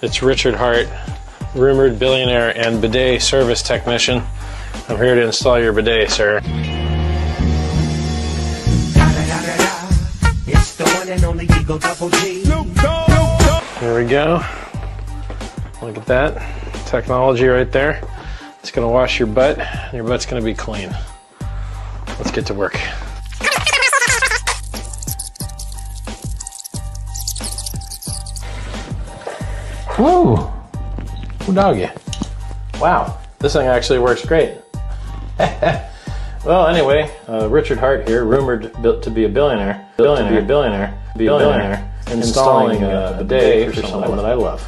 It's Richard Hart, rumored billionaire and bidet service technician. I'm here to install your bidet, sir. Here we go. Look at that technology right there. It's gonna wash your butt, and your butt's gonna be clean. Let's get to work. Woo! Ooh, doggy. Wow, this thing actually works great. Well, anyway, Richard Hart here, rumored to be a billionaire, installing a bidet for someone that I love.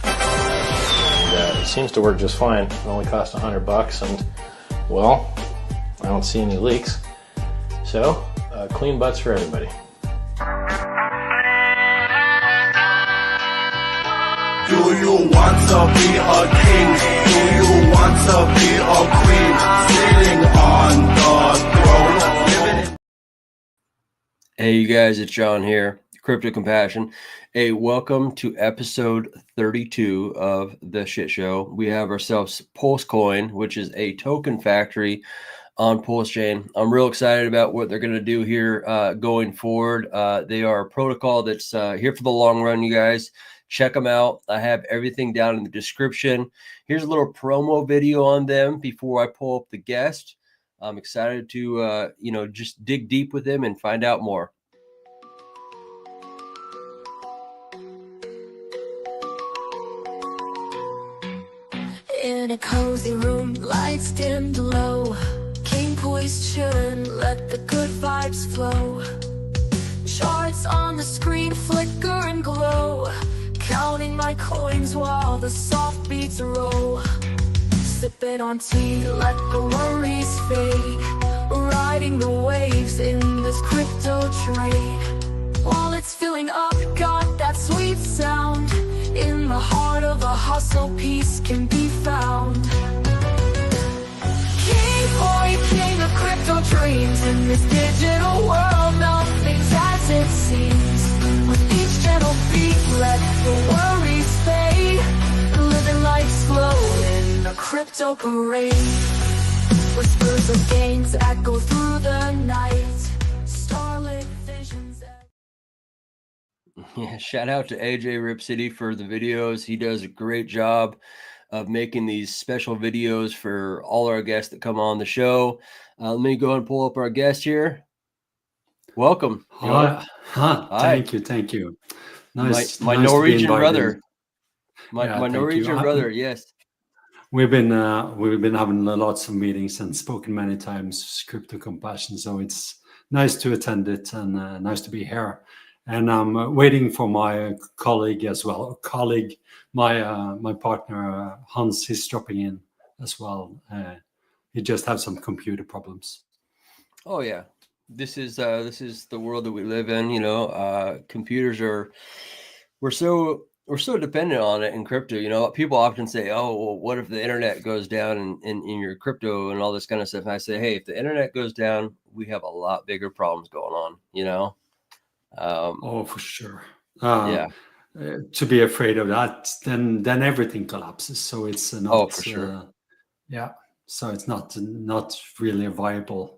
And, it seems to work just fine. It only cost $100, and well, I don't see any leaks. So, clean butts for everybody. Do you want to be a king? Do you want to be a queen? Sitting on the throne. Hey, you guys, it's John here, Crypto Compassion. Hey, welcome to episode 32 of The Shit Show. We have ourselves Pulsecoin, which is a token factory on Pulsechain. I'm real excited about what they're going to do here going forward. They are a protocol that's here for the long run, you guys. Check them out. I have everything down in the description. Here's a little promo video on them before I pull up the guest. I'm excited to, just dig deep with them and find out more. In a cozy room, lights dimmed low. King Pooie's chillin', let the good vibes flow. Charts on the screen flicker and glow. Counting my coins while the soft beats roll. Sipping on tea, let the worries fade. Riding the waves in this crypto trade. Wallets filling up, got that sweet sound. In the heart of a hustle, peace can be found. King Pooie, king of crypto dreams. In this digital world, nothing's as it seems. With each gentle beat, let the worries fade. Living life slow in a crypto parade. Whispers of gains echo through the night. Starlit visions. Yeah, shout out to AJ Rip City for the videos. He does a great job of making these special videos for all our guests that come on the show. Let me go and pull up our guest here. Welcome. Hi. Thank you. Nice. My nice Norwegian brother. My thank Norwegian you. brother. Yes. We've been having lots of meetings and spoken many times, Crypto Compassion. So it's nice to attend it and nice to be here. And I'm waiting for my colleague as well. My partner Hans. He's dropping in as well. He just has some computer problems. Oh yeah. This is the world that we live in. Computers we're so dependent on it in crypto. People often say, oh, well, what if the internet goes down in your crypto and all this kind of stuff? And I say, hey, if the internet goes down, we have a lot bigger problems going on, Oh, for sure. Yeah. To be afraid of that, then everything collapses. So it's not. Oh, for sure. Yeah. So it's not really a viable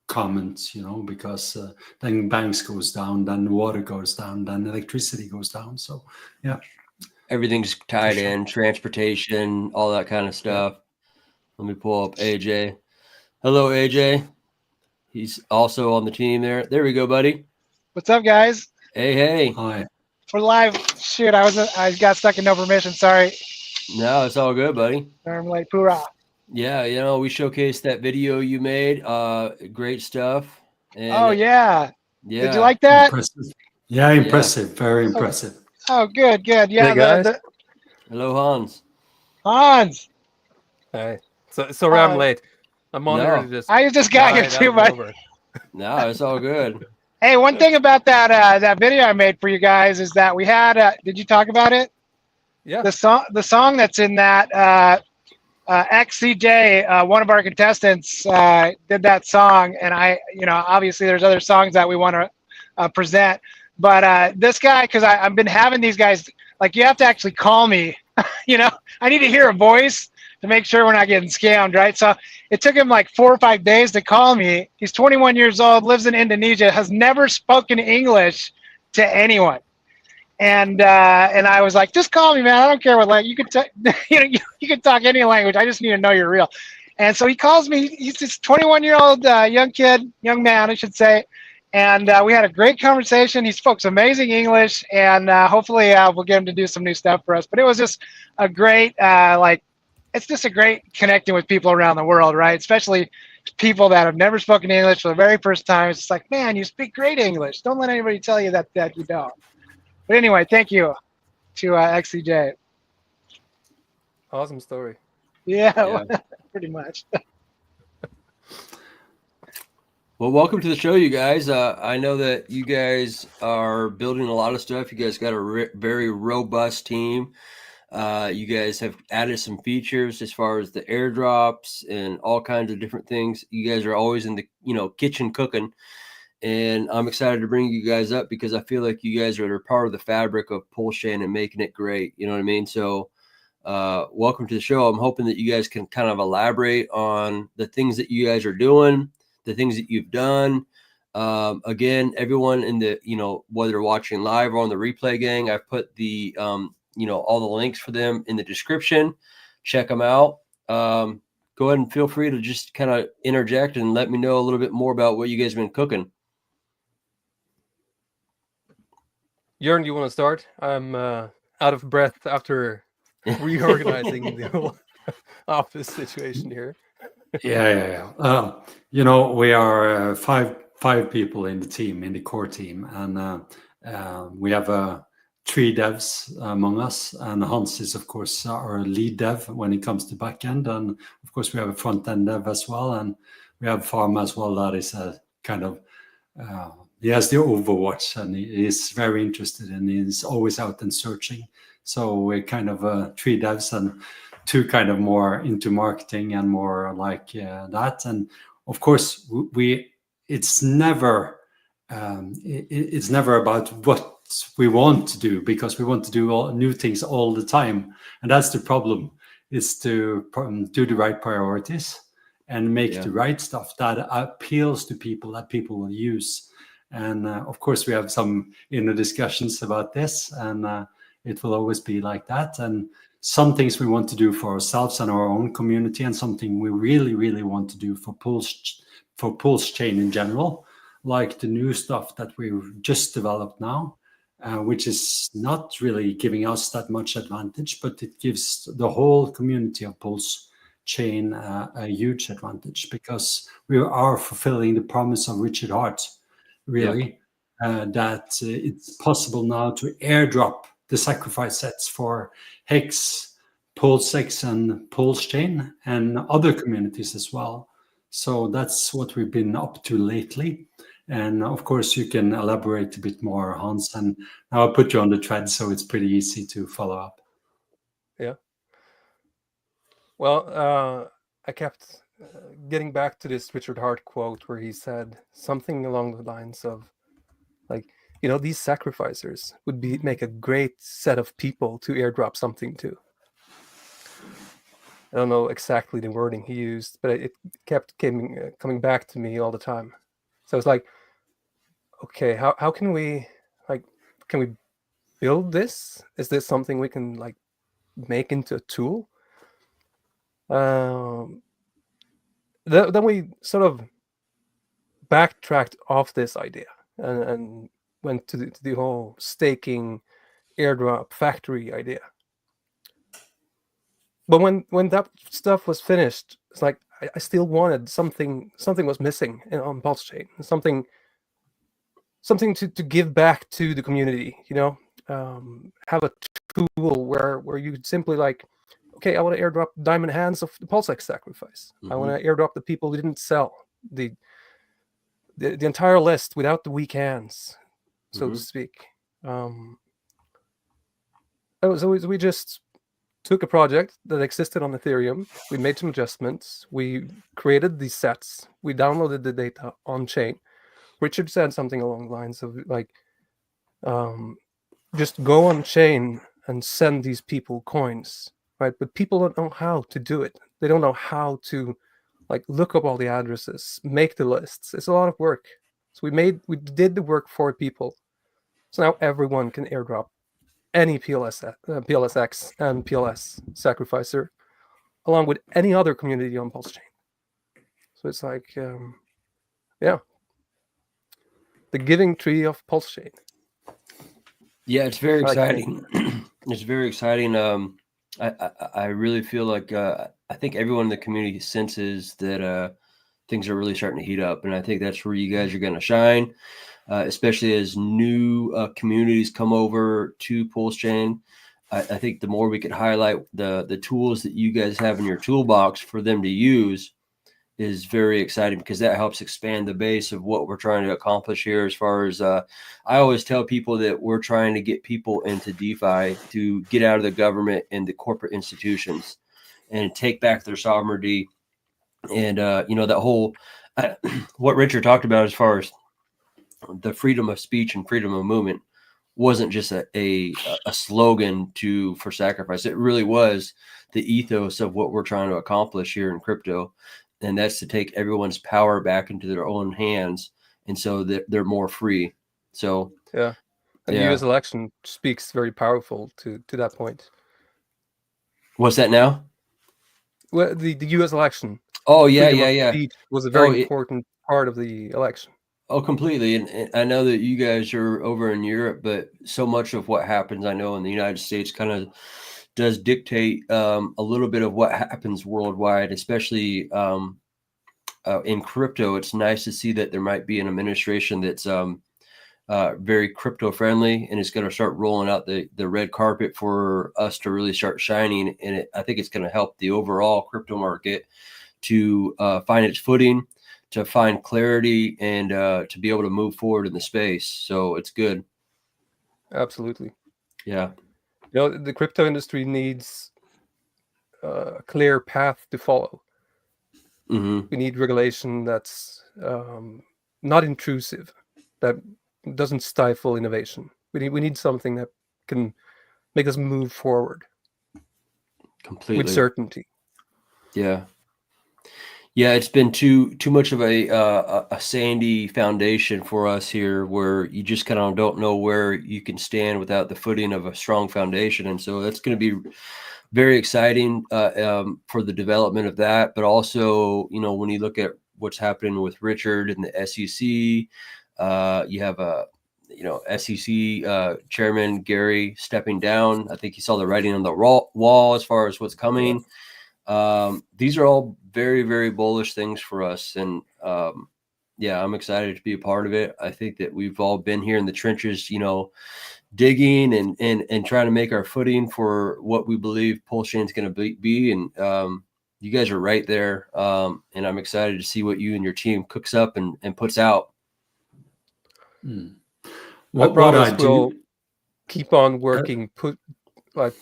comment, because then banks goes down, then water goes down, then electricity goes down. So yeah, everything's tied in, transportation, all that kind of stuff. Let me pull up AJ. Hello, AJ. He's also on the team there. There we go, buddy. What's up, guys? Hey. Hi. For live, shoot, I got stuck in no permission. Sorry. No, it's all good, buddy. I'm late. Hoorah. Yeah, we showcased that video you made. Great stuff. And oh yeah. Did you like that? Impressive. Yeah, impressive. Very impressive. Oh, good. Yeah. Hey, guys. Hello, Hans. Hans. Hey. Sorry I'm late. I'm on here to just. I just got here too much. No, it's all good. Hey, one thing about that video I made for you guys is that we had. Did you talk about it? Yeah. The song that's in that. XCJ, one of our contestants, did that song, and obviously there's other songs that we want to present, but this guy, because I've been having these guys like you have to actually call me. You know, I need to hear a voice to make sure we're not getting scammed, right? So it took him like 4 or 5 days to call me. He's 21 years old, lives in Indonesia, has never spoken English to anyone. And I was like, just call me, man. I don't care what language you could, you know, you can talk any language. I just need to know you're real. And so he calls me. He's this 21-year-old young man, I should say. And we had a great conversation. He spoke amazing English, and hopefully we'll get him to do some new stuff for us. But it was just a great, it's just a great connecting with people around the world, right? Especially people that have never spoken English for the very first time. It's like, man, you speak great English. Don't let anybody tell you that you don't. But anyway, thank you to XCJ. Awesome story. Yeah. Pretty much. Well, welcome to the show, you guys. I know that you guys are building a lot of stuff. You guys got a very robust team. You guys have added some features as far as the airdrops and all kinds of different things. You guys are always in the kitchen cooking. And I'm excited to bring you guys up because I feel like you guys are part of the fabric of Pulsechain and making it great. You know what I mean? So welcome to the show. I'm hoping that you guys can kind of elaborate on the things that you guys are doing, the things that you've done. Again, everyone in the, whether watching live or on the replay gang, I've put the, all the links for them in the description. Check them out. Go ahead and feel free to just kind of interject and let me know a little bit more about what you guys have been cooking. Jörn, do you want to start? I'm out of breath after reorganizing the whole office situation here. Yeah. We are five people in the team, in the core team, and we have 3 devs among us, and Hans is of course our lead dev when it comes to backend, and of course we have a front end dev as well, and we have Farm as well. That is a kind of he has the Overwatch, and he is very interested, and he's always out and searching. So we're kind of 3 devs and 2 kind of more into marketing and more like that. And of course, it's never about what we want to do, because we want to do all new things all the time, and that's the problem. Is to do the right priorities and make the right stuff that appeals to people, that people will use. And of course, we have some inner discussions about this, and it will always be like that. And some things we want to do for ourselves and our own community, and something we really, really want to do for Pulsechain in general, like the new stuff that we've just developed now, which is not really giving us that much advantage, but it gives the whole community of Pulsechain a huge advantage, because we are fulfilling the promise of Richard Hart, really, that it's possible now to airdrop the sacrifice sets for Hex, Pulsex, and Pulsechain, and other communities as well. So that's what we've been up to lately. And of course, you can elaborate a bit more, Hans, and I'll put you on the thread, so it's pretty easy to follow up. Yeah. Well, I kept getting back to this Richard Hart quote where he said something along the lines of, like, these sacrificers would make a great set of people to airdrop something to. I don't know exactly the wording he used, but it kept coming back to me all the time. So it's like, okay, how can we build this? Is this something we can make into a tool? Then we sort of backtracked off this idea and went to the whole staking airdrop factory idea. But when that stuff was finished, it's like I still wanted something was missing on Pulsechain, something to give back to the community, have a tool where you simply okay, I want to airdrop diamond hands of the Pulsex sacrifice. I want to airdrop the people who didn't sell the entire list without the weak hands, so to speak. So we just took a project that existed on Ethereum. We made some adjustments. We created these sets. We downloaded the data on chain. Richard said something along the lines of just go on chain and send these people coins, right? But people don't know how to do it. They don't know how to like look up all the addresses, make the lists. It's a lot of work. So we did the work for people. So now everyone can airdrop any PLSX and PLS sacrificer, along with any other community on Pulsechain. So it's like, yeah, the giving tree of Pulsechain. Yeah, it's very Like, exciting. It's very exciting. I really feel like I think everyone in the community senses that things are really starting to heat up, and I think that's where you guys are going to shine, especially as new communities come over to Pulsechain. I think the more we can highlight the tools that you guys have in your toolbox for them to use is very exciting, because that helps expand the base of what we're trying to accomplish here. As far as I always tell people that we're trying to get people into DeFi to get out of the government and the corporate institutions and take back their sovereignty. And, that whole, what Richard talked about as far as the freedom of speech and freedom of movement wasn't just a slogan for sacrifice. It really was the ethos of what we're trying to accomplish here in crypto. And that's to take everyone's power back into their own hands, and so that they're more free. So yeah, and the U.S. election speaks very powerful to that point. What's that now? Well, the U.S. election. Oh yeah. Speech was a very important part of the election. Oh, completely. And I know that you guys are over in Europe, but so much of what happens, I know in the United States, kind of does dictate a little bit of what happens worldwide, especially in crypto. It's nice to see that there might be an administration that's very crypto friendly, and it's going to start rolling out the red carpet for us to really start shining. And I think it's going to help the overall crypto market to find its footing, to find clarity, and to be able to move forward in the space. So it's good. Absolutely. Yeah. The crypto industry needs a clear path to follow. Mm-hmm. We need regulation that's not intrusive, that doesn't stifle innovation. We need something that can make us move forward completely with certainty. Yeah. It's been too much of a sandy foundation for us here, where you just kind of don't know where you can stand without the footing of a strong foundation. And so that's going to be very exciting for the development of that. But also, when you look at what's happening with Richard and the SEC, you have a SEC chairman Gary stepping down. I think he saw the writing on the wall as far as what's coming. These are all very, very bullish things for us. And I'm excited to be a part of it. I think that we've all been here in the trenches, digging and trying to make our footing for what we believe Pulsechain is going to be. And you guys are right there. And I'm excited to see what you and your team cooks up and puts out. What I will keep on working,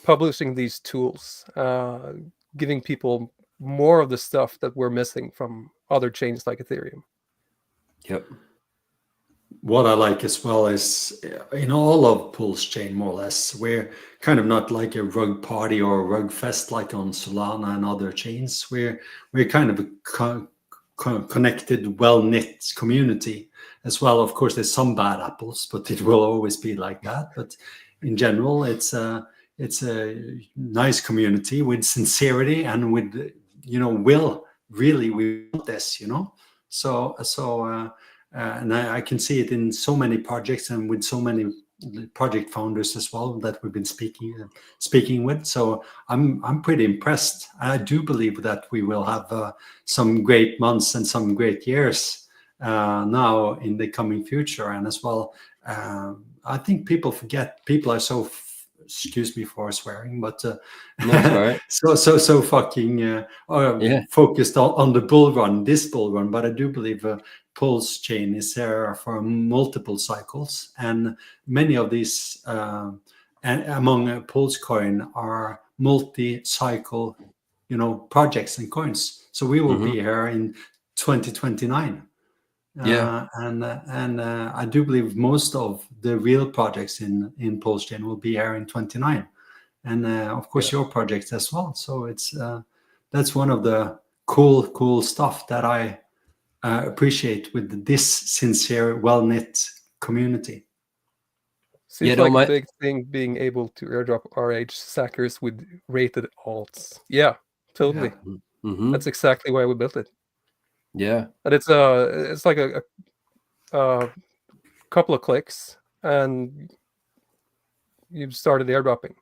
publishing these tools, giving people more of the stuff that we're missing from other chains like Ethereum. Yep. What I like as well is in all of Pulsechain, more or less, we're kind of not like a rug party or a rug fest like on Solana and other chains. We're kind of a connected, well-knit community as well. Of course, there's some bad apples, but it will always be like that. But in general, it's a nice community with sincerity and with will. Really, we want this, So and I can see it in so many projects and with so many project founders as well that we've been speaking with. So I'm pretty impressed. I do believe that we will have some great months and some great years now in the coming future. And as well, I think people forget. People are so excuse me for swearing, but right. so fucking focused on the bull run, this bull run. But I do believe Pulsechain is there for multiple cycles, and many of these and among Pulsecoin are multi-cycle, projects and coins. So we will be here in 2029. And I do believe most of the real projects in Pulsechain will be here in 29. and of course your project as well. So it's that's one of the cool stuff that I appreciate with this sincere, well-knit community. Seems don't like a mind- big thing being able to airdrop RH sackers with rated alts. Yeah, totally. Mhm. That's exactly why we built it. Yeah. And it's like a couple of clicks and you've started airdropping.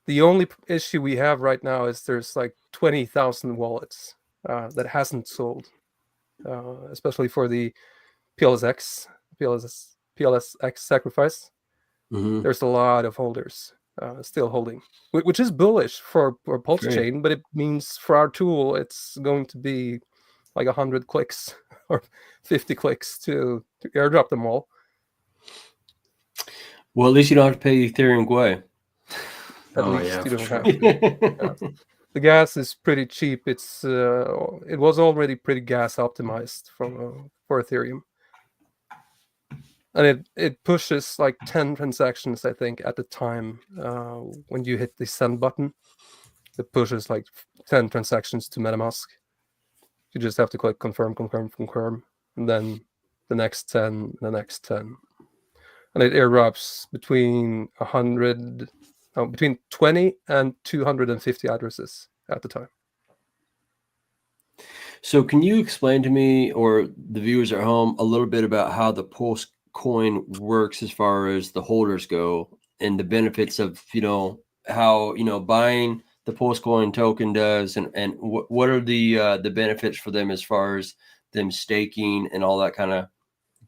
The only issue we have right now is there's like 20,000 wallets that hasn't sold, especially for the PLSX sacrifice. Mhm. There's a lot of holders still holding, which is bullish for Pulsechain, but it means for our tool it's going to be like 100 clicks or 50 clicks to airdrop them all. Well, at least you don't have to pay Ethereum Gwei. At Oh, least yeah, you for don't sure. have to. Yeah. The gas is pretty cheap. It's it was already pretty gas optimized for Ethereum, and it pushes like 10 transactions, I think, at the time when you hit the send button. It pushes like 10 transactions to MetaMask. You just have to click confirm, and then the next 10, the next 10, and it airdrops between 20 and 250 addresses at the time. So can you explain to me or the viewers at home a little bit about how the Pulsecoin works as far as the holders go and the benefits of, how, buying the Pulsecoin token does and what are the benefits for them as far as them staking and all that kind of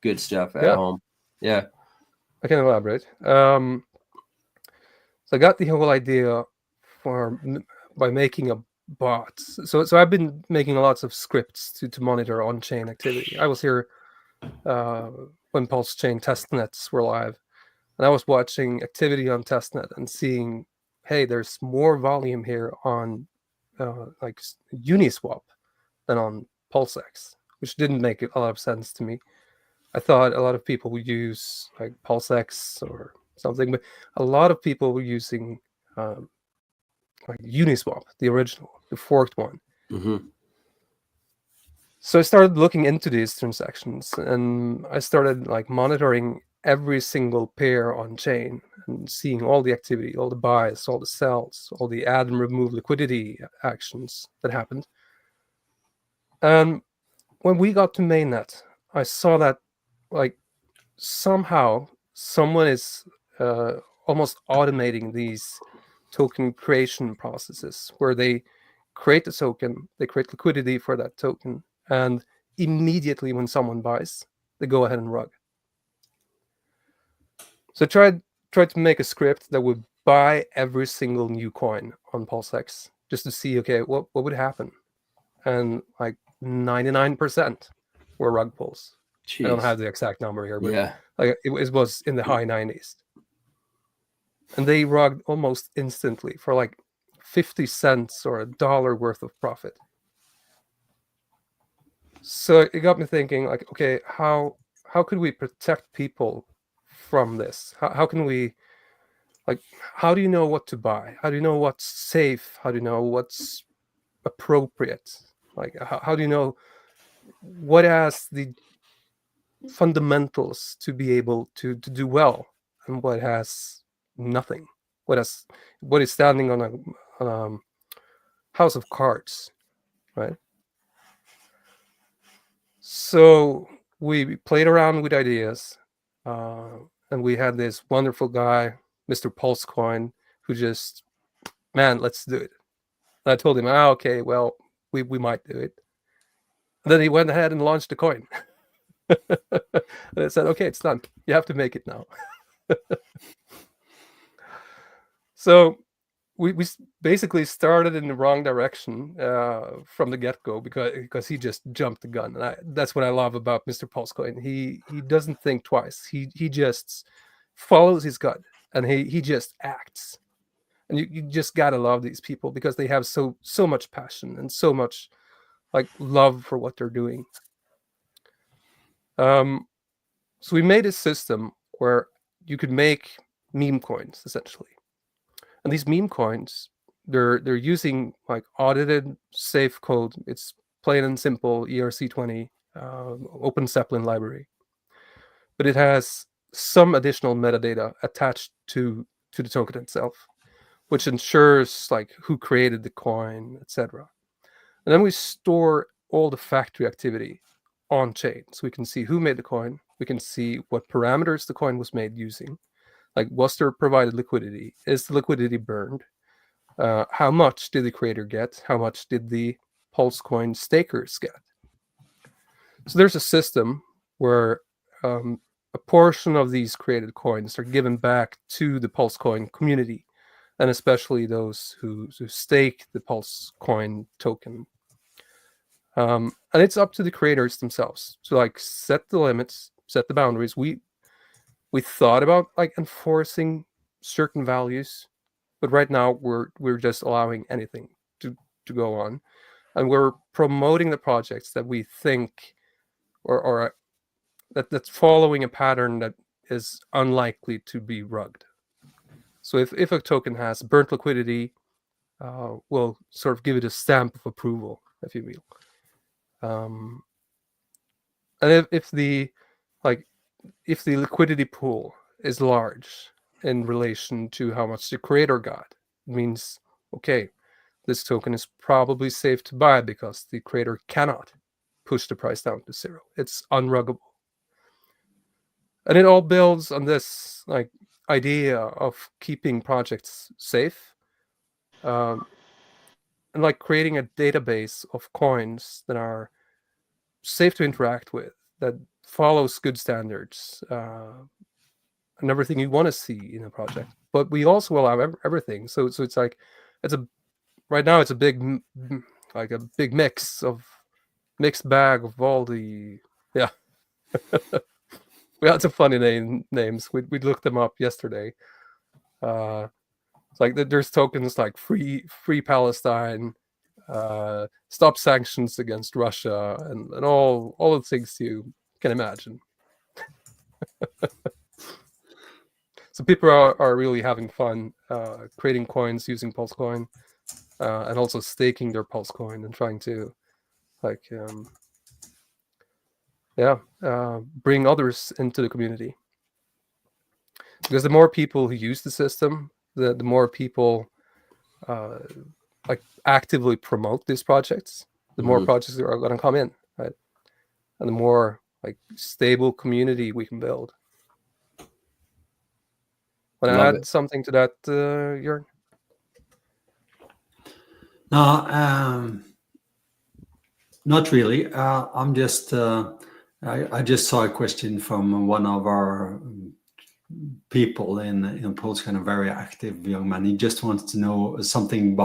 good stuff at home? Yeah. I can elaborate. So I got the whole idea by making a bot. So I've been making lots of scripts to monitor on-chain activity. I was here when Pulsechain testnets were live, and I was watching activity on testnet and seeing, hey, there's more volume here on like Uniswap than on PulseX, which didn't make a lot of sense to me. I thought a lot of people would use like PulseX or something, but a lot of people were using like Uniswap, the original, the forked one. Mm-hmm. So I started looking into these transactions, and I started like monitoring every single pair on chain and seeing all the activity, all the buys, all the sells, all the add and remove liquidity actions that happened. And when we got to mainnet, I saw that like somehow someone is almost automating these token creation processes where they create the token, they create liquidity for that token, and immediately when someone buys, they go ahead and rug. So tried to make a script that would buy every single new coin on PulseX just to see, okay, what would happen? And like 99% were rug pulls. Jeez. I don't have the exact number here, but yeah, like it was in the high 90s. And they rugged almost instantly for like 50 cents or $1 worth of profit. So it got me thinking, like, okay, how could we protect people from this? How can we, like, how do you know what to buy? How do you know what's safe? How do you know what's appropriate? Like, how do you know what has the fundamentals to be able to do well, and what has nothing? What is standing on a house of cards, right? So we played around with ideas, and we had this wonderful guy, Mr. Pulsecoin, who just, man, let's do it. And I told him, okay, well, we might do it. And then he went ahead and launched the coin. And I said, okay, it's done. You have to make it now. So we basically started in the wrong direction from the get-go because he just jumped the gun. And that's what I love about Mr. Pulsecoin. He doesn't think twice. He just follows his gut, and he just acts. And you just gotta love these people because they have so much passion and so much like love for what they're doing. So we made a system where you could make meme coins essentially. And these meme coins, they're using like audited safe code. It's plain and simple ERC20 Open Zeppelin library, but it has some additional metadata attached to the token itself, which ensures like who created the coin, etc. And then we store all the factory activity on chain, so we can see who made the coin. We can see what parameters the coin was made using. Like, was there provided liquidity? Is the liquidity burned? How much did the creator get? How much did the Pulsecoin stakers get? So there's a system where a portion of these created coins are given back to the Pulsecoin community, and especially those who stake the Pulsecoin token. And it's up to the creators themselves to like set the limits, set the boundaries. We thought about like enforcing certain values, but right now we're just allowing anything to go on, and we're promoting the projects that we think or that's following a pattern that is unlikely to be rugged. So if a token has burnt liquidity, we'll sort of give it a stamp of approval, if you will. And if the liquidity pool is large in relation to how much the creator got, it means, okay, this token is probably safe to buy because the creator cannot push the price down to zero. It's unruggable. And it all builds on this like idea of keeping projects safe, and like creating a database of coins that are safe to interact with, that follows good standards, and everything you want to see in a project. But we also allow everything. So it's like right now it's a big mixed bag of all the we had some funny names. We looked them up yesterday. It's like there's tokens like free Palestine, stop sanctions against Russia, and all the things you can imagine. So people are really having fun creating coins using Pulsecoin, and also staking their Pulsecoin and trying to like bring others into the community. Because the more people who use the system, the more people like actively promote these projects, the more projects are going to come in, right? And the more like stable community we can build. Want to add something to that, Jörn? No, not really. I'm just. I just saw a question from one of our people in Pulsecoin, a very active young man. He just wants to know something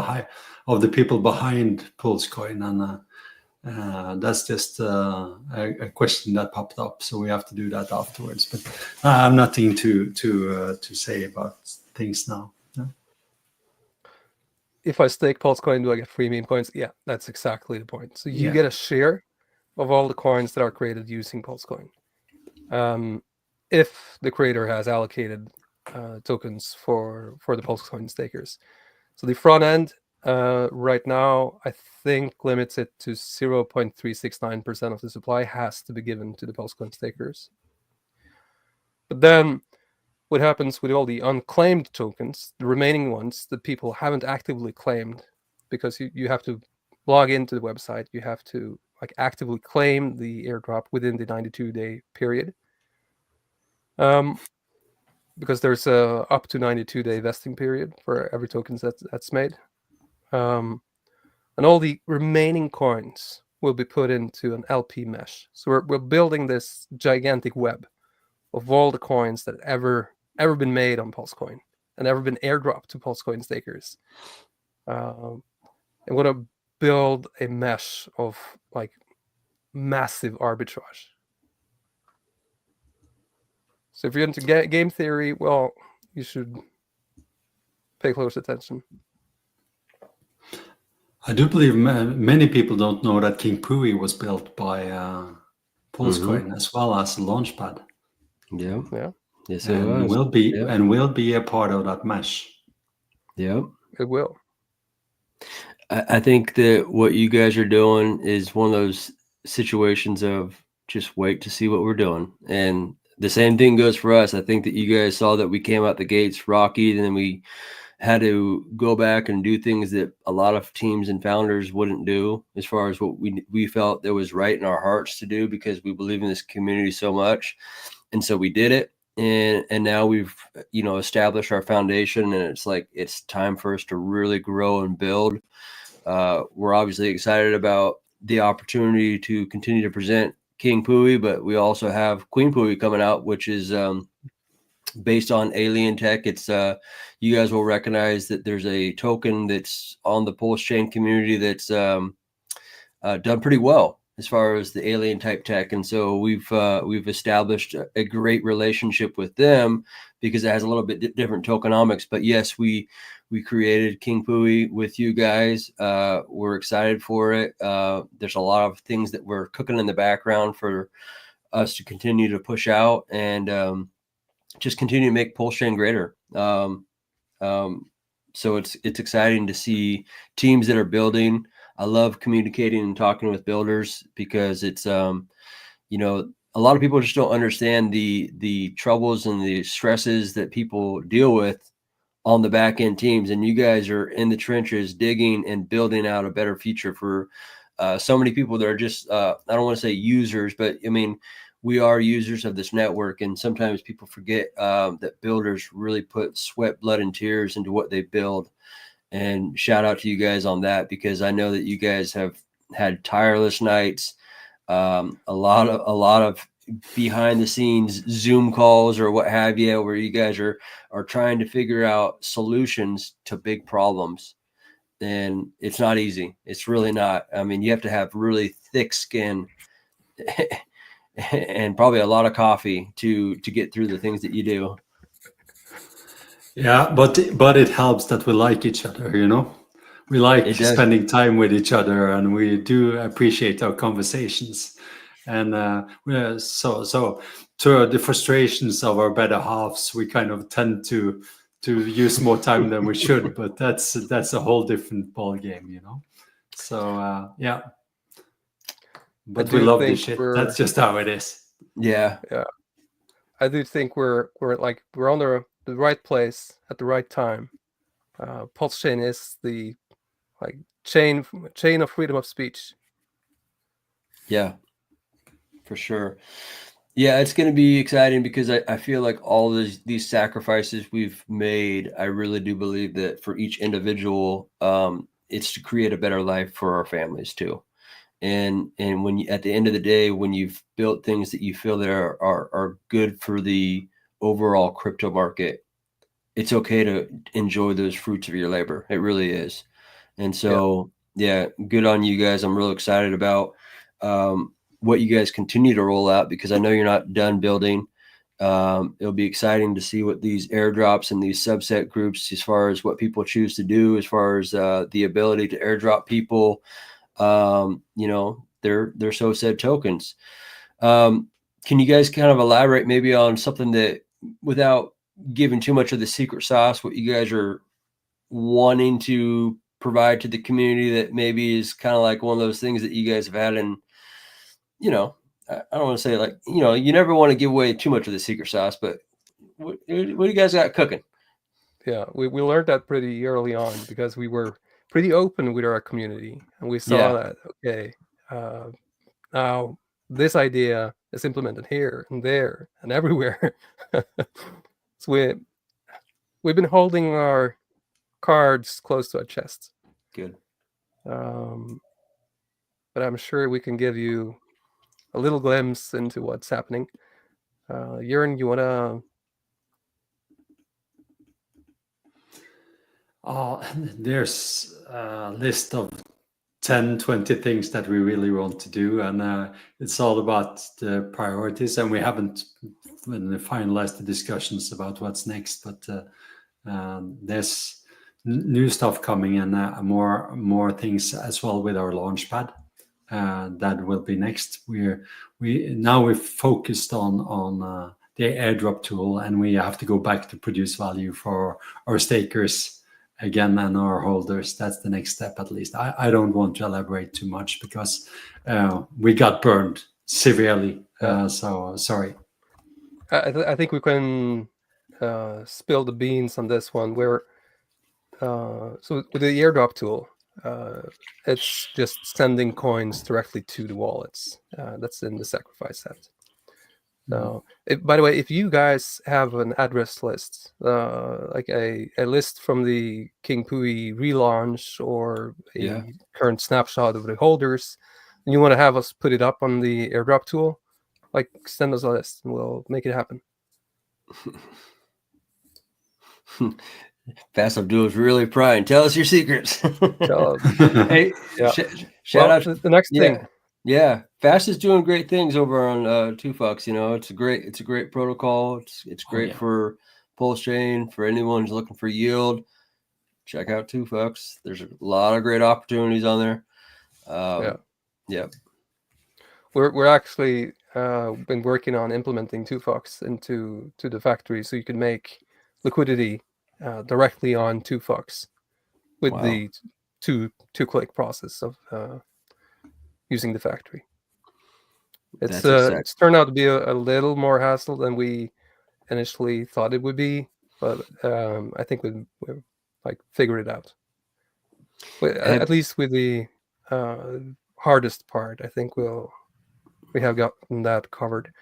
of the people behind Pulsecoin, and that's just a question that popped up. So we have to do that afterwards. But I have nothing to say about things now. No? If I stake Pulsecoin, do I get free meme coins? Yeah, that's exactly the point. So you get a share of all the coins that are created using Pulsecoin. If the creator has allocated tokens for the Pulsecoin stakers. So the front end right now, I think, limits it to 0.369% of the supply has to be given to the Pulsecoin stakers. But then what happens with all the unclaimed tokens, the remaining ones that people haven't actively claimed, because you have to log into the website, you have to like actively claim the airdrop within the 92-day period. Because there's a up to 92-day vesting period for every token that's made. And all the remaining coins will be put into an LP mesh. So we're building this gigantic web of all the coins that ever been made on Pulsecoin and ever been airdropped to Pulsecoin stakers. And we're going to build a mesh of like massive arbitrage. So if you're into game theory, well, you should pay close attention. I do believe many people don't know that King Pooie was built by Pulsecoin as well as a launchpad. Yeah. Yeah. Yes, and will be a part of that mesh. Yep. It will. I think that what you guys are doing is one of those situations of just wait to see what we're doing. And the same thing goes for us. I think that you guys saw that we came out the gates rocky, and then we had to go back and do things that a lot of teams and founders wouldn't do, as far as what we felt that was right in our hearts to do, because we believe in this community so much. And so we did it. And now we've, established our foundation, and it's like, it's time for us to really grow and build. We're obviously excited about the opportunity to continue to present King Pooie, but we also have Queen Pooie coming out, which is based on alien tech. It's you guys will recognize that there's a token that's on the Pulsechain community that's done pretty well as far as the alien type tech. And so we've established a great relationship with them because it has a little bit different tokenomics. But yes, we created King Pooie with you guys. We're excited for it. There's a lot of things that we're cooking in the background for us to continue to push out and just continue to make Pulsechain greater. So it's exciting to see teams that are building. I love communicating and talking with builders because it's, a lot of people just don't understand the troubles and the stresses that people deal with on the back end teams. And you guys are in the trenches digging and building out a better future for so many people that are just, I don't want to say users, but I mean, we are users of this network. And sometimes people forget that builders really put sweat, blood, and tears into what they build. And shout out to you guys on that, because I know that you guys have had tireless nights, a lot of behind the scenes Zoom calls or what have you, where you guys are trying to figure out solutions to big problems. And it's not easy. It's really not. I mean, you have to have really thick skin and probably a lot of coffee to get through the things that you do. Yeah, but it helps that we like each other, We like spending time with each other, and we do appreciate our conversations. And so to the frustrations of our better halves, we kind of tend to use more time than we should. But that's a whole different ball game, So yeah. But we love this shit. That's just how it is. Yeah. Yeah. I do think we're on the right place at the right time. Pulsechain is the chain of freedom of speech. Yeah, for sure. Yeah, it's going to be exciting because I feel like all these sacrifices we've made, I really do believe that for each individual, it's to create a better life for our families too. And when you, at the end of the day, when you've built things that you feel that are good for the overall crypto market, it's okay to enjoy those fruits of your labor. It really is. And so, yeah, good on you guys. I'm real excited about what you guys continue to roll out, because I know you're not done building. It'll be exciting to see what these airdrops and these subset groups, as far as what people choose to do, as far as the ability to airdrop people, they're so said tokens. Can you guys kind of elaborate maybe on something that, without giving too much of the secret sauce, what you guys are wanting to provide to the community that maybe is kind of like one of those things that you guys have had? And, I don't want to say you never want to give away too much of the secret sauce, but what do you guys got cooking? Yeah, we learned that pretty early on, because we were pretty open with our community, and we saw that, okay, now this idea is implemented here and there and everywhere. So we've been holding our cards close to our chests. Good. But I'm sure we can give you a little glimpse into what's happening. Jörn, you wanna? There's a list of 10, 20 things that we really want to do, and it's all about the priorities, and we haven't finalized the discussions about what's next, but there's new stuff coming, and more things as well with our launchpad. That will be next. We've focused on the airdrop tool, and we have to go back to produce value for our stakers again and our holders. That's the next step, at least. I don't want to elaborate too much because we got burned severely. So sorry. I think we can spill the beans on this one. Where so with the airdrop tool, it's just sending coins directly to the wallets. That's in the sacrifice set. So, by the way, if you guys have an address list, like a list from the King Pooie relaunch or a current snapshot of the holders, and you want to have us put it up on the airdrop tool, like send us a list and we'll make it happen. Fast Abdul is really prying. Tell us your secrets. Hey, shout out the next thing. Yeah, Fast is doing great things over on 2Fucks. You know, it's a great protocol. It's great for Pulsechain, for anyone who's looking for yield. Check out 2Fucks. There's a lot of great opportunities on there. We're actually been working on implementing 2Fucks into the factory, so you can make liquidity directly on 2Fucks with the two-click process of using the factory. It's turned out to be a little more hassle than we initially thought it would be, but I think we've like figured it out. At least with the hardest part, I think we have gotten that covered.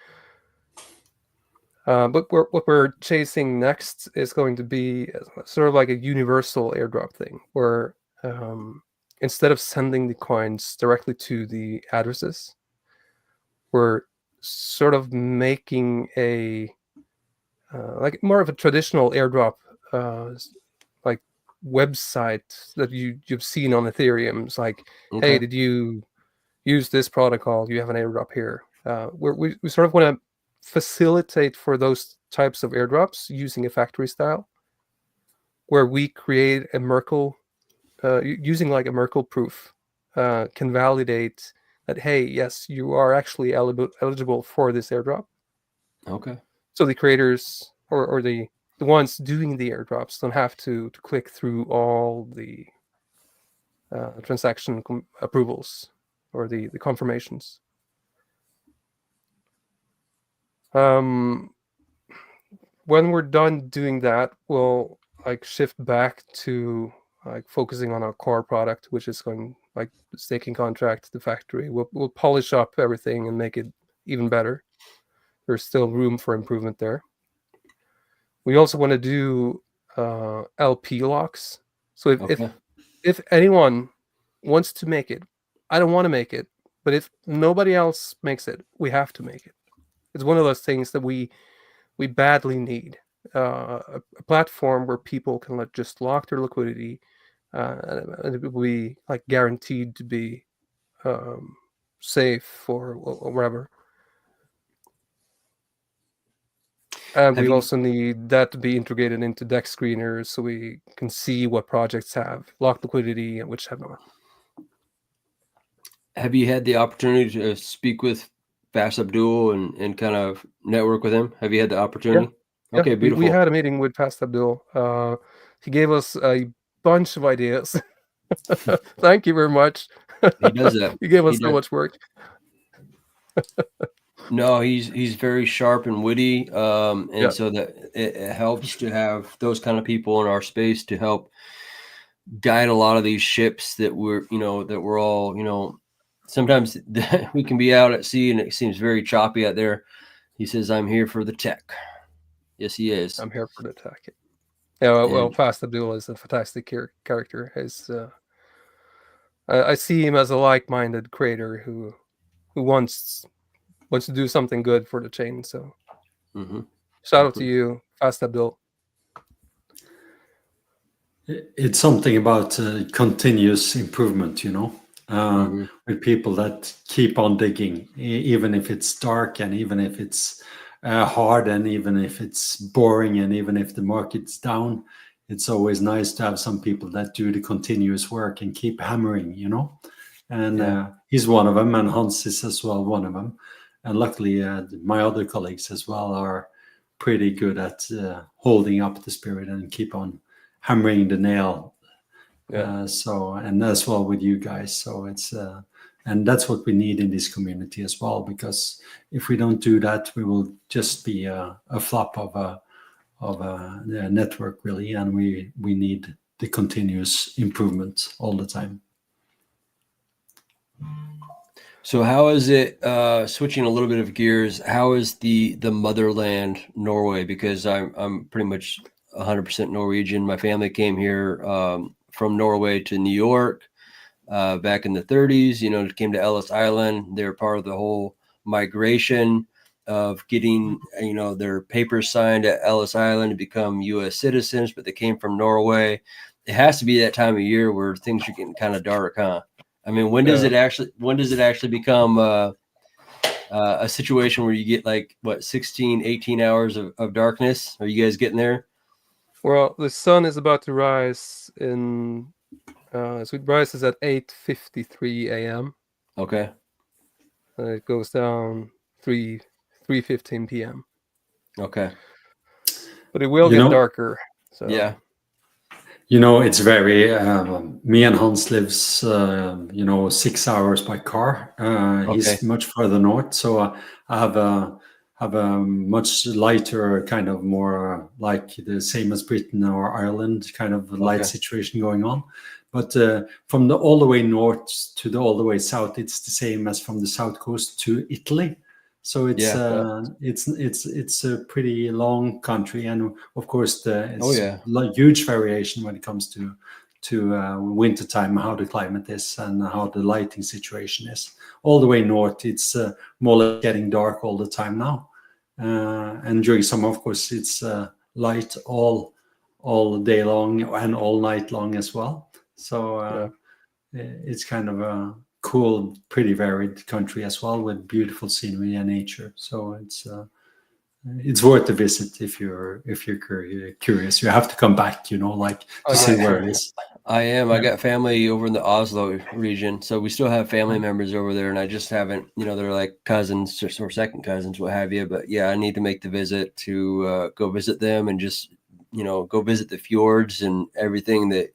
But what we're chasing next is going to be sort of like a universal airdrop thing, where instead of sending the coins directly to the addresses, we're sort of making a like more of a traditional airdrop like website that you've seen on Ethereum. It's like, hey, did you use this protocol? You have an airdrop here. We sort of want to facilitate for those types of airdrops using a factory style, where we create a Merkle using like a Merkle proof can validate that, hey, yes, you are actually eligible for this airdrop. Okay. So the creators or the ones doing the airdrops don't have to click through all the transaction approvals or the confirmations. When we're done doing that, we'll like shift back to like focusing on our core product, which is going like staking contract, the factory. We'll polish up everything and make it even better. There's still room for improvement there. We also want to do LP locks. So if anyone wants to make it, I don't want to make it, but if nobody else makes it, we have to make it. It's one of those things that we badly need. A platform where people can just lock their liquidity, and it will be like guaranteed to be safe or whatever. And we also need that to be integrated into DEX screeners, so we can see what projects have locked liquidity and which have not. Have you had the opportunity to speak with Fast Abdul and kind of network with him? Have you had the opportunity? Yeah. Okay, beautiful. We had a meeting with Fast Abdul. He gave us a bunch of ideas. Thank you very much. He does that. He gave us so much work. No, he's very sharp and witty, and so that it helps to have those kind of people in our space to help guide a lot of these ships that we're all, sometimes we can be out at sea and it seems very choppy out there. He says, "I'm here for the tech." Yes, he is. I'm here for the tech. Yeah, well, Fast Abdul is a fantastic character. I see him as a like-minded creator who wants to do something good for the chain. So shout out to you, Fast Abdul. It's something about continuous improvement, with people that keep on digging, even if it's dark and even if it's hard and even if it's boring and even if the market's down. It's always nice to have some people that do the continuous work and keep hammering, and he's one of them, and Hans is as well one of them. And luckily, my other colleagues as well are pretty good at holding up the spirit and keep on hammering the nail Yeah. So, and as well with you guys. So it's and that's what we need in this community as well, because if we don't do that, we will just be a flop of a network, really, and we need the continuous improvement all the time. So how is it, switching a little bit of gears, how is the motherland Norway? Because I'm pretty much 100% Norwegian. My family came here from Norway to New York back in the 30s, came to Ellis Island. They're part of the whole migration of getting, their papers signed at Ellis Island to become U.S. citizens, but they came from Norway. It has to be that time of year where things are getting kind of dark, huh? I mean, when does it actually become a situation where you get like, what, 16, 18 hours of darkness? Are you guys getting there? Well, the sun is about to rise in, so it rises at 8:53 a.m. Okay. And it goes down 3:15 p.m. Okay. But it will get darker. So yeah. It's very, me and Hans lives, 6 hours by car. He's much further north. So I have a much lighter, kind of more like the same as Britain or Ireland, kind of light situation going on. But from all the way north to all the way south, it's the same as from the south coast to Italy. So it's a pretty long country, and of course it's huge variation when it comes to winter time, how the climate is and how the lighting situation is. All the way north, it's more or less getting dark all the time now, and during summer, of course, it's light all day long and all night long as well. So it's kind of a cool, pretty varied country as well, with beautiful scenery and nature. So it's worth a visit if you're curious. You have to come back, to see where it is. I am. I got family over in the Oslo region, so we still have family members over there, and I just haven't, they're like cousins or second cousins, what have you. But yeah, I need to make the visit to go visit them and just, go visit the fjords and everything that,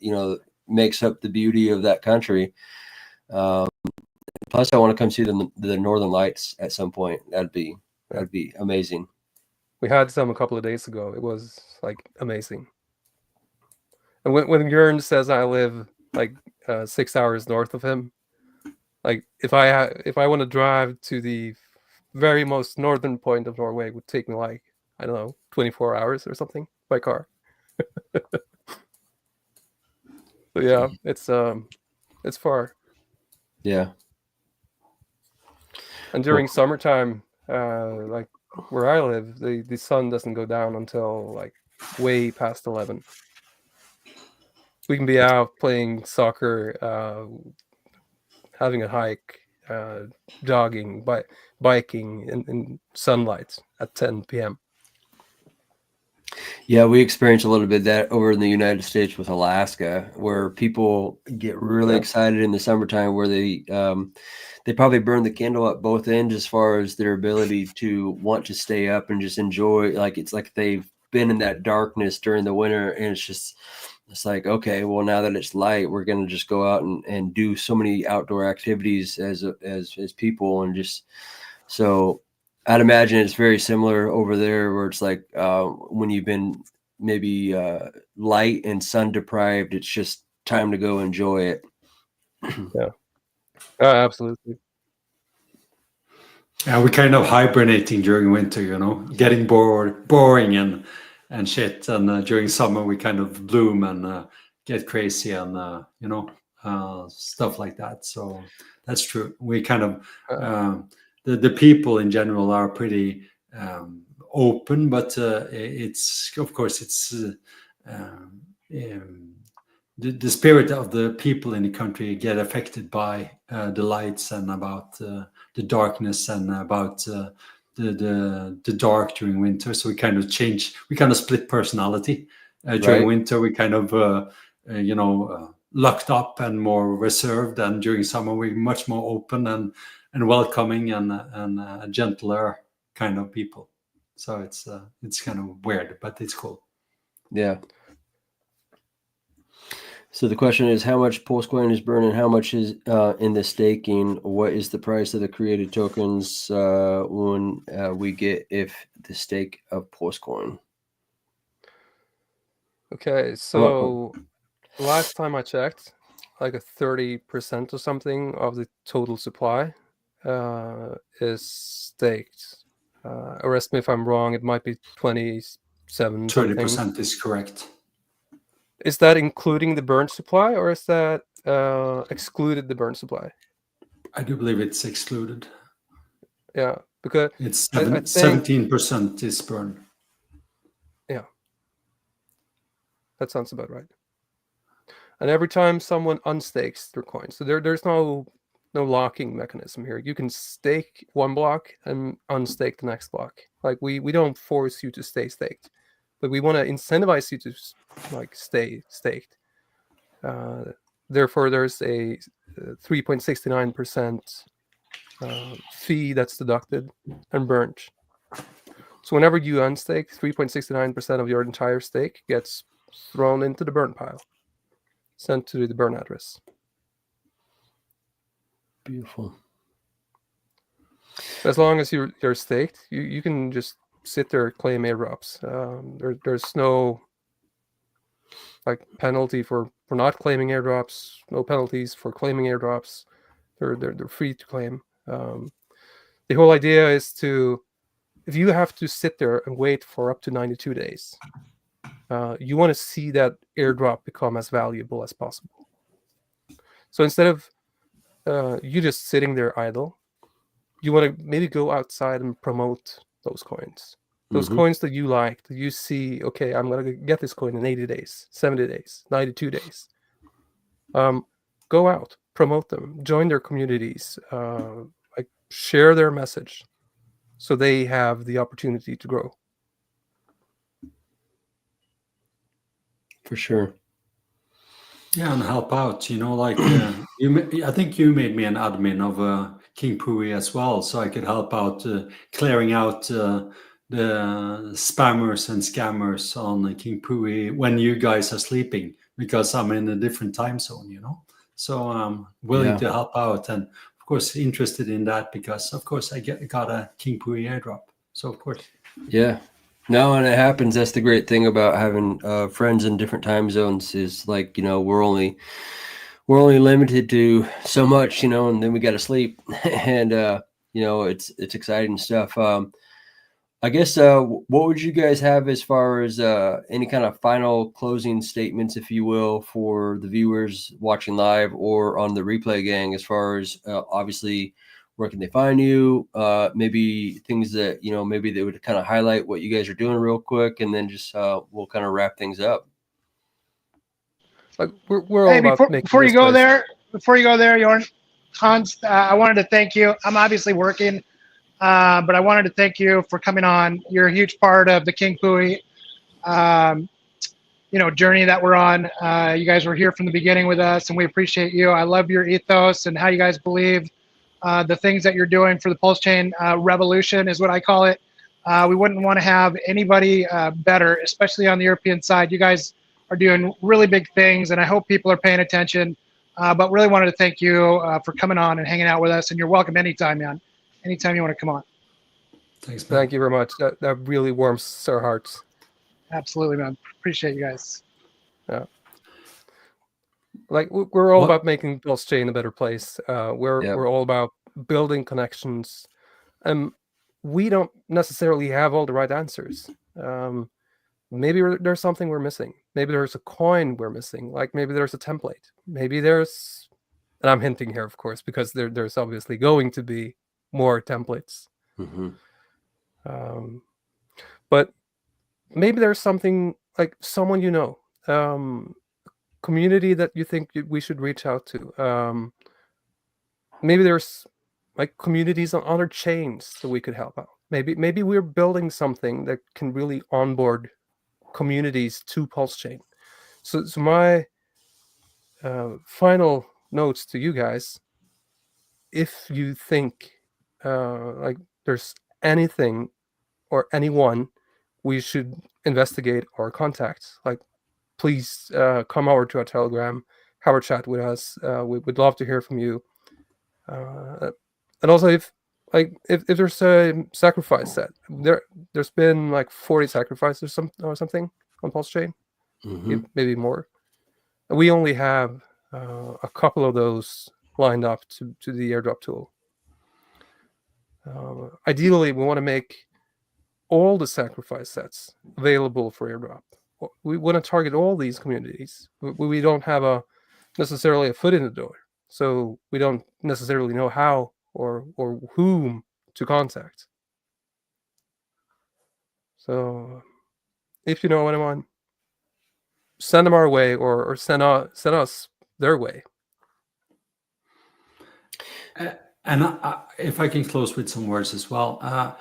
makes up the beauty of that country. Plus, I want to come see the Northern Lights at some point. That'd be amazing. We had some a couple of days ago. It was like amazing. And when Jörn says I live like 6 hours north of him, like if I want to drive to the very most northern point of Norway, it would take me like, I don't know, 24 hours or something by car. So yeah, it's far. Yeah. And during summertime, like where I live, the sun doesn't go down until like way past 11. We can be out playing soccer, having a hike, jogging, biking in sunlight at 10 p.m. Yeah, we experience a little bit of that over in the United States with Alaska, where people get really excited in the summertime, where they probably burn the candle at both ends as far as their ability to want to stay up and just enjoy. Like it's like they've been in that darkness during the winter, and it's like, okay, well, now that it's light, we're going to just go out and do so many outdoor activities as people, and just so. I'd imagine it's very similar over there, where it's like when you've been maybe light and sun deprived, it's just time to go enjoy it. Yeah, absolutely. Yeah, we're kind of hibernating during winter, getting boring and shit. And during summer, we kind of bloom and get crazy and stuff like that. So that's true. We kind of. The people in general are pretty open, but it's of course it's the spirit of the people in the country get affected by the lights and about the darkness and about the dark during winter. So we kind of change. We kind of split personality during winter. We kind of locked up and more reserved, and during summer we're much more open and welcoming and gentler kind of people. So it's kind of weird, but it's cool. Yeah. So the question is, how much Pulsecoin is burned and how much is in the staking? What is the price of the created tokens when we get if the stake of Pulsecoin? Okay, so last time I checked, like a 30% or something of the total supply is staked. Arrest me if I'm wrong, it might be 27 something. 30% is correct. Is that including the burnt supply, or is that excluded the burnt supply? I do believe it's excluded. Yeah, because It's I think 17% is burned. yeah, that sounds about right. And every time someone unstakes their coin, so there's no locking mechanism here. You can stake one block and unstake the next block. Like we don't force you to stay staked, but we want to incentivize you to like stay staked. Therefore, there's a 3.69% fee that's deducted and burnt. So whenever you unstake, 3.69% of your entire stake gets thrown into the burn pile, sent to the burn address. Beautiful. As long as you're staked, you can just sit there, claim airdrops. There's no like penalty for not claiming airdrops. No penalties for claiming airdrops. They're free to claim. The whole idea is to, if you have to sit there and wait for up to 92 days, you want to see that airdrop become as valuable as possible. So instead of you just sitting there idle, you want to maybe go outside and promote those coins. Those coins that you like, that you see, okay, I'm going to get this coin in 80 days, 70 days, 92 days. Go out, promote them, join their communities, like share their message so they have the opportunity to grow. For sure. Yeah, and help out. Like I think you made me an admin of King Pooie as well, so I could help out clearing out the spammers and scammers on King Pooie when you guys are sleeping, because I'm in a different time zone. So I'm willing to help out, and of course interested in that because of course I got a King Pooie airdrop. So of course. Yeah. No, and it happens. That's the great thing about having friends in different time zones is like, we're only limited to so much, and then we got to sleep and, it's exciting stuff. I guess, what would you guys have as far as any kind of final closing statements, if you will, for the viewers watching live or on the replay gang, as far as obviously where can they find you? Maybe things that, maybe they would kind of highlight what you guys are doing real quick, and then just we'll kind of wrap things up. Like we're all about before you go there, Jorn, Hans, I wanted to thank you. I'm obviously working, but I wanted to thank you for coming on. You're a huge part of the King Pooie, journey that we're on. You guys were here from the beginning with us, and we appreciate you. I love your ethos and how you guys believe. The things that you're doing for the Pulsechain revolution is what I call it. We wouldn't want to have anybody better, especially on the European side. You guys are doing really big things, and I hope people are paying attention. But really wanted to thank you for coming on and hanging out with us. And you're welcome anytime, man. Anytime you want to come on. Thanks, man. Thank you very much. That really warms our hearts. Absolutely, man. Appreciate you guys. Yeah. Like we're all about making Pulsechain a better place. We're all about building connections, and we don't necessarily have all the right answers. Maybe there's something we're missing. Maybe there's a coin we're missing. Like maybe there's a template. Maybe there's, and I'm hinting here, of course, because there's obviously going to be more templates. But maybe there's something like someone community that you think we should reach out to. Maybe there's like communities on other chains that we could help out. Maybe we're building something that can really onboard communities to Pulsechain. So my final notes to you guys: if you think like there's anything or anyone we should investigate or contact, like please come over to our Telegram, have a chat with us. We'd love to hear from you. And also, if there's a sacrifice set, there's been like 40 sacrifices or something on Pulsechain, maybe more. We only have a couple of those lined up to the airdrop tool. Ideally, we want to make all the sacrifice sets available for airdrop. We want to target all these communities. We don't have necessarily a foot in the door, so we don't necessarily know how or whom to contact. So if you know anyone, send them our way or send us their way. And if I can close with some words as well,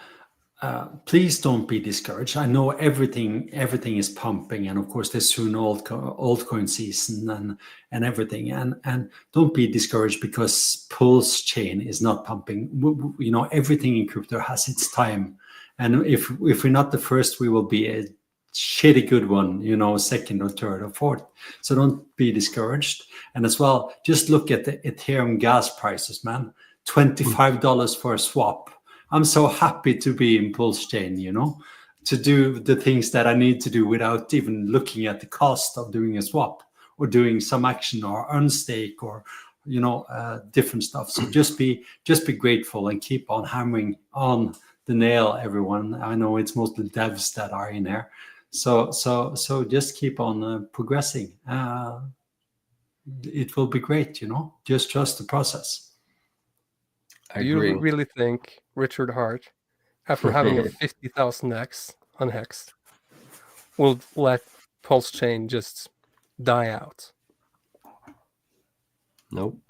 please don't be discouraged. I know everything is pumping, and of course there's soon altcoin season and everything, and don't be discouraged because Pulsechain is not pumping. You know, everything in crypto has its time, and if we're not the first, we will be a shitty good one, you know, second or third or fourth. So don't be discouraged. And as well, just look at the Ethereum gas prices, man. $25 for a swap. I'm so happy to be in Pulsechain, you know, to do the things that I need to do without even looking at the cost of doing a swap or doing some action or unstake or, you know, different stuff. So just be grateful and keep on hammering on the nail, everyone. I know it's mostly devs that are in here. So just keep on progressing. It will be great, you know, just trust the process. Do you really think Richard Hart, after having a 50,000x unhexed, will let Pulsechain just die out? Nope.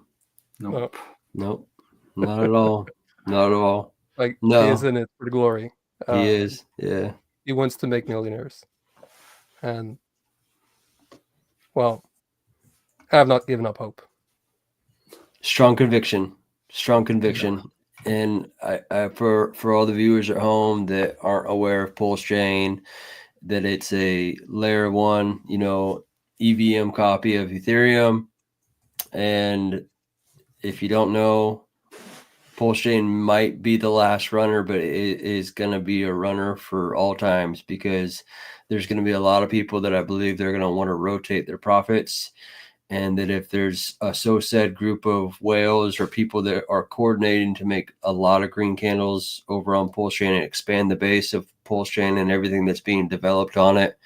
Nope. Nope. Not at all. Not at all. Like, no. He is in it for the glory. He is, yeah. He wants to make millionaires. And, well, I have not given up hope. Strong conviction. And I for all the viewers at home that aren't aware of Pulsechain, that it's a layer 1, you know, EVM copy of Ethereum. And if you don't know, Pulsechain might be the last runner, but it is going to be a runner for all times, because there's going to be a lot of people that I believe they're going to want to rotate their profits. And that if there's a so-said group of whales or people that are coordinating to make a lot of green candles over on Pulsechain and expand the base of Pulsechain and everything that's being developed on it,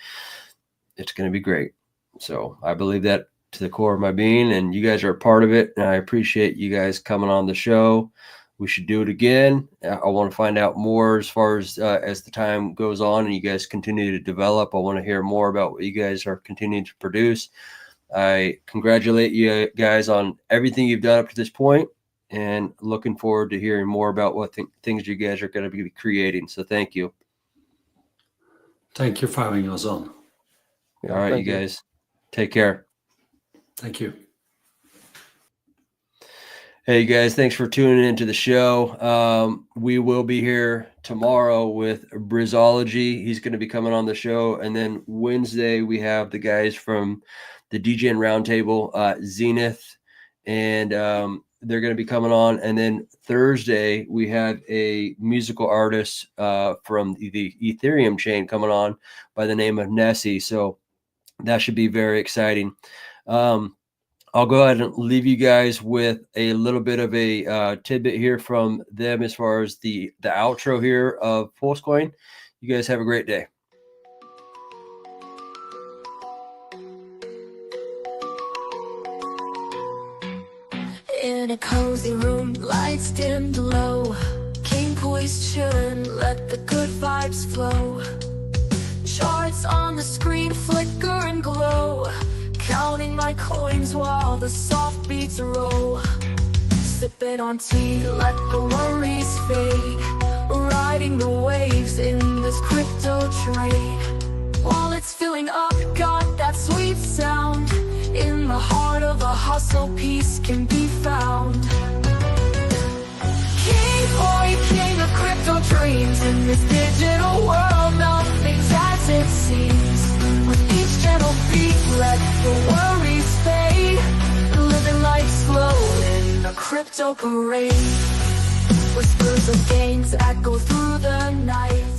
it's going to be great. So I believe that to the core of my being, and you guys are a part of it. And I appreciate you guys coming on the show. We should do it again. I want to find out more as far as the time goes on and you guys continue to develop. I want to hear more about what you guys are continuing to produce. I congratulate you guys on everything you've done up to this point, and looking forward to hearing more about what things you guys are going to be creating. So thank you. Thank you for having us on. Yeah, all right, you guys. Take care. Thank you. Hey, guys, thanks for tuning into the show. We will be here tomorrow with Brizology. He's going to be coming on the show. And then Wednesday, we have the guys from the DGN Roundtable, Zenith, and they're going to be coming on. And then Thursday, we have a musical artist from the Ethereum chain coming on by the name of Nessie. So that should be very exciting. I'll go ahead and leave you guys with a little bit of a tidbit here from them as far as the outro here of Pulsecoin. You guys have a great day. In a cozy room, lights dimmed low, King Pooie's chillin', let the good vibes flow. Charts on the screen flicker and glow, counting my coins while the soft beats roll. Sipping on tea, let the worries fade, riding the waves in this crypto trade. While it's filling up, got that sweet sound. In the heart of a hustle, peace can be found. King Pooie, king of crypto dreams. In this digital world, nothing's as it seems. With each gentle beat, where worries fade, living life slow in a crypto parade. Whispers of gains echo through the night.